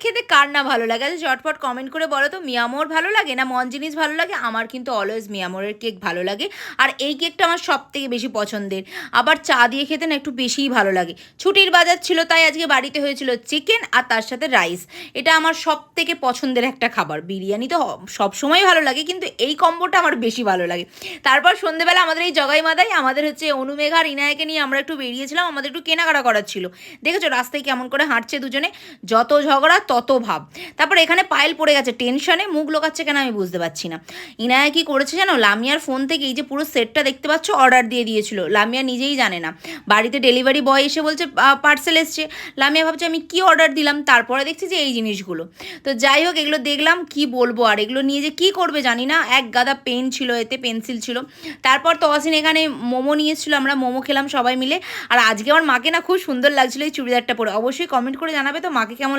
খেতে কার না ভালো লাগে? আচ্ছা ঝটপট কমেন্ট করে বলো তো মিয়ামোর ভালো লাগে না মন জিনিস ভালো লাগে? আমার কিন্তু অলওয়েজ মিয়ামোরের কেক ভালো লাগে। আর এই কেকটা আমার সবথেকে বেশি পছন্দের। আবার চা দিয়ে খেতে না একটু বেশিই ভালো লাগে। ছুটির বাজার ছিল তাই আজকে বাড়িতে হয়েছিল চিকেন আর তার সাথে রাইস। এটা আমার সবথেকে পছন্দের একটা খাবার। বিরিয়ানি তো সবসময়ই ভালো লাগে কিন্তু এই কম্বোটা আমার বেশি ভালো লাগে। তারপর সন্ধ্যেবেলা আমাদের এই জগাইমাথায় আমাদের হচ্ছে অনুমেঘা আর ইনায়াকে নিয়ে আমরা একটু বেরিয়েছিলাম। আমাদের একটু কেনাকাটা করার ছিল। দেখেছো রাস্তায় কেমন করে হাঁটছে দুজনে? যত ঝগড়া তত ভাব। তারপর এখানে পায়েল পড়ে গেছে টেনশনে, মুখ লোকাচ্ছে কেন আমি বুঝতে পারছি না। ইনায়া কি করেছে জানো, লামিয়ার ফোন থেকে এই যে পুরো সেটটা দেখতে পাচ্ছ অর্ডার দিয়ে দিয়েছিল। লামিয়া নিজেই জানে না। বাড়িতে ডেলিভারি বয় এসে বলছে পার্সেল এসছে। লামিয়া ভাবছে আমি কি অর্ডার দিলাম, তারপরে দেখছি যে এই জিনিসগুলো। তো যাই হোক এগুলো দেখলাম, কি বলবো আর, এগুলো নিয়ে যে কি করবে জানি না। এক গাদা পেন ছিল, এতে পেন্সিল ছিল। তারপর তহসিন এখানে মোমো নিয়েছিল, আমরা মোমো খেলাম সবাই মিলে। আর আজকে আমার মাকে না খুব সুন্দর লাগছিল এই চুড়িদারটা পরে। অবশ্যই কমেন্ট করে জানাবে তো মাকে কেমন